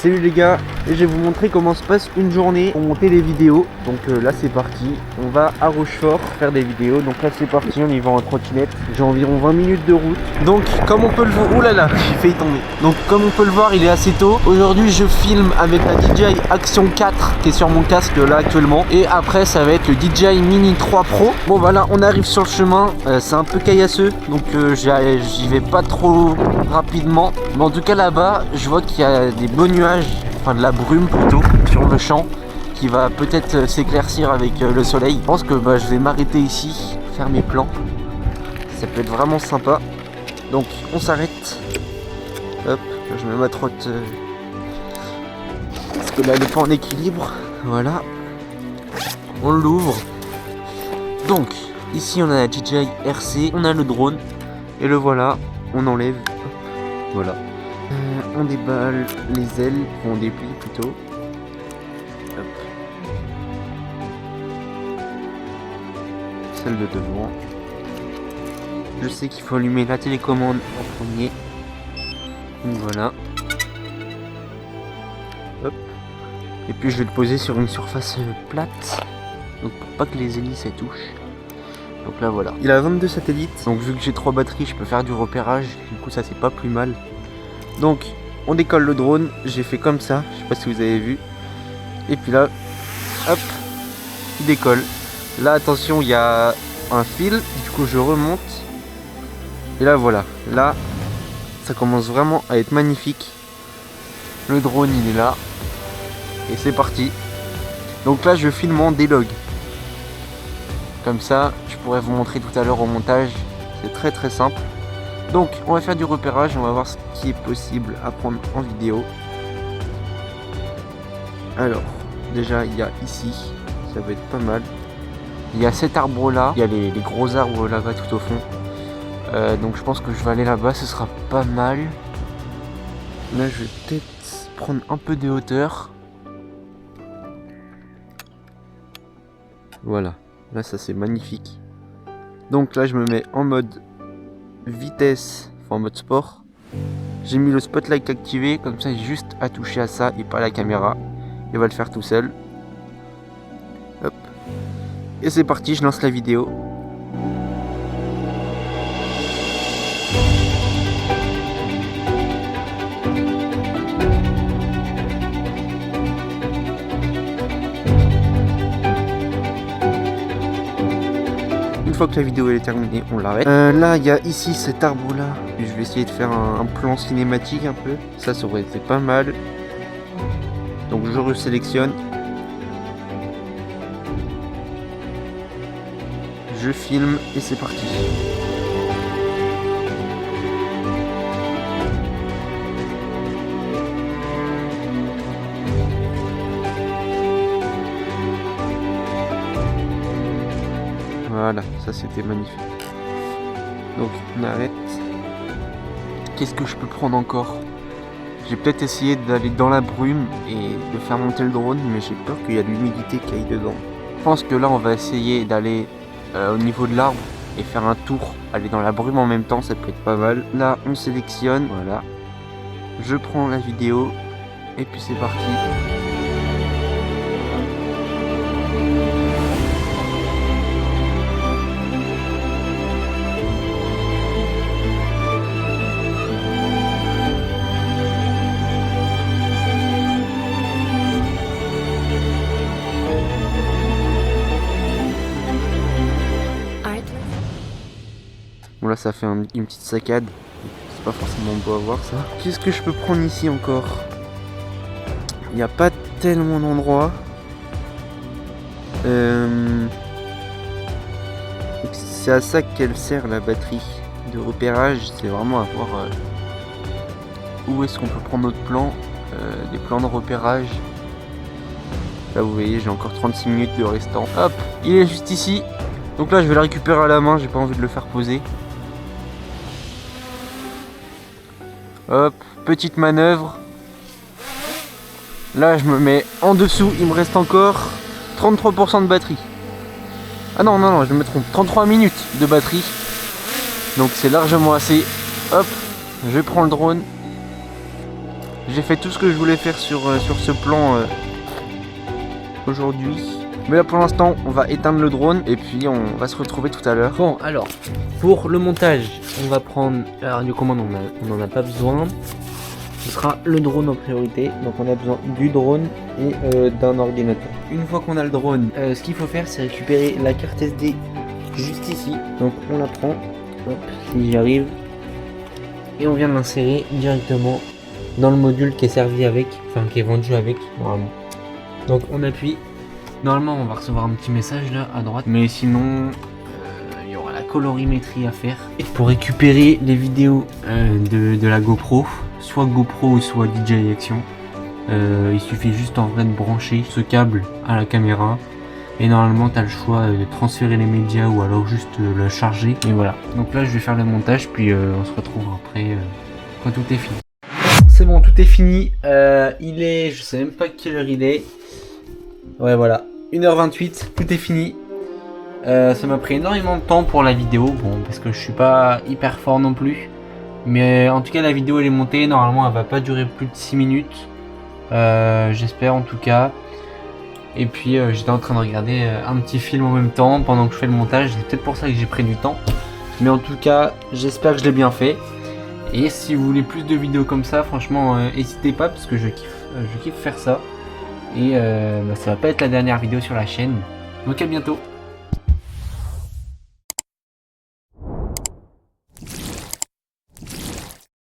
Salut les gars, et je vais vous montrer comment se passe une journée pour monter des vidéos. Donc là c'est parti, on va à Rochefort faire des vidéos. Donc là c'est parti, on y va en trottinette. J'ai environ 20 minutes de route. Donc comme on peut le voir, oulala, j'ai failli tomber. Donc comme on peut le voir, il est assez tôt. Aujourd'hui je filme avec la DJI Action 4 qui est sur mon casque là actuellement. Et après ça va être le DJI Mini 3 Pro. Bon voilà, on arrive sur le chemin, c'est un peu caillasseux. Donc j'y vais pas trop rapidement. Mais en tout cas là-bas, je vois qu'il y a des beaux nuages. Enfin de la brume plutôt sur le champ qui va peut-être s'éclaircir avec le soleil. Je pense que je vais m'arrêter ici, faire mes plans. Ça peut être vraiment sympa. Donc on s'arrête. Hop, je mets ma trotte parce que là elle n'est pas en équilibre. Voilà. On l'ouvre. Donc ici on a la DJI RC, on a le drone et le voilà. On enlève. Hop, voilà. On déballe les ailes, on déplie plutôt. Hop. Celle de devant. Je sais qu'il faut allumer la télécommande en premier. Donc voilà. Hop. Et puis je vais le poser sur une surface plate. Donc pour pas que les hélices elles touchent. Donc là voilà. Il a 22 satellites. Donc vu que j'ai 3 batteries, je peux faire du repérage. Du coup ça c'est pas plus mal. Donc on décolle le drone, j'ai fait comme ça, je sais pas si vous avez vu. Et puis là, hop, il décolle. Là attention, il y a un fil, du coup je remonte. Et là voilà, là ça commence vraiment à être magnifique. Le drone il est là. Et c'est parti. Donc là je filme en D-Log. Comme ça, je pourrais vous montrer tout à l'heure au montage. C'est très très simple. Donc on va faire du repérage, on va voir ce qui est possible à prendre en vidéo. Alors, déjà il y a ici, ça va être pas mal. Il y a cet arbre là, il y a les gros arbres là-bas tout au fond. Donc je pense que je vais aller là-bas, ce sera pas mal. Là je vais peut-être prendre un peu de hauteur. Voilà, là ça c'est magnifique. Donc là je me mets en mode vitesse, enfin en mode sport. J'ai mis le spotlight activé, comme ça j'ai juste à toucher à ça et pas à la caméra. Il va le faire tout seul. Hop. Et c'est parti, je lance la vidéo. Une fois que la vidéo est terminée, on l'arrête. Là, il y a ici cet arbre là. Je vais essayer de faire un plan cinématique un peu. Ça aurait été pas mal. Donc je resélectionne. Je filme et c'est parti. Voilà, ça c'était magnifique. Donc on arrête. Qu'est-ce que je peux prendre encore? J'ai peut-être essayé d'aller dans la brume et de faire monter le drone, mais j'ai peur qu'il y a de l'humidité qui aille dedans. Je pense que là on va essayer d'aller au niveau de l'arbre et faire un tour, aller dans la brume en même temps, ça peut être pas mal. Là on sélectionne, voilà. Je prends la vidéo et puis c'est parti. Bon là ça fait une petite saccade, c'est pas forcément beau à voir ça. Qu'est-ce que je peux prendre ici encore? Il n'y a pas tellement d'endroits. C'est à ça qu'elle sert la batterie de repérage, c'est vraiment à voir où est-ce qu'on peut prendre notre plan, des plans de repérage. Là vous voyez j'ai encore 36 minutes de restant. Hop, il est juste ici. Donc là je vais le récupérer à la main, j'ai pas envie de le faire poser. Hop, petite manœuvre. Là je me mets en dessous, il me reste encore 33% de batterie. Ah non, je me trompe, 33 minutes de batterie. Donc c'est largement assez. Hop, je prends le drone. J'ai fait tout ce que je voulais faire sur ce plan aujourd'hui. Mais là pour l'instant on va éteindre le drone et puis on va se retrouver tout à l'heure. Bon alors, pour le montage, on va prendre la radiocommande, on n'en a pas besoin. Ce sera le drone en priorité, donc on a besoin du drone et d'un ordinateur. Une fois qu'on a le drone, ce qu'il faut faire c'est récupérer la carte SD juste ici. Donc on la prend, hop, si j'y arrive, et on vient de l'insérer directement dans le module qui est servi avec, enfin qui est vendu avec normalement. Donc on appuie. Normalement on va recevoir un petit message là à droite, mais sinon il y aura la colorimétrie à faire. Et pour récupérer les vidéos de la GoPro, soit GoPro ou soit DJI Action, il suffit juste en vrai de brancher ce câble à la caméra et normalement tu as le choix de transférer les médias ou alors juste le charger, et voilà. Donc là je vais faire le montage puis on se retrouve après quand tout est fini. C'est bon, tout est fini, il est, je sais même pas quelle heure il est. Ouais voilà, 1h28, tout est fini. Ça m'a pris énormément de temps pour la vidéo, bon parce que je suis pas hyper fort non plus. Mais en tout cas la vidéo elle est montée, normalement elle va pas durer plus de 6 minutes. J'espère en tout cas. Et puis j'étais en train de regarder un petit film en même temps pendant que je fais le montage, c'est peut-être pour ça que j'ai pris du temps. Mais en tout cas j'espère que je l'ai bien fait. Et si vous voulez plus de vidéos comme ça, franchement n'hésitez pas parce que je kiffe faire ça. Et ça va pas être la dernière vidéo sur la chaîne. Donc à bientôt.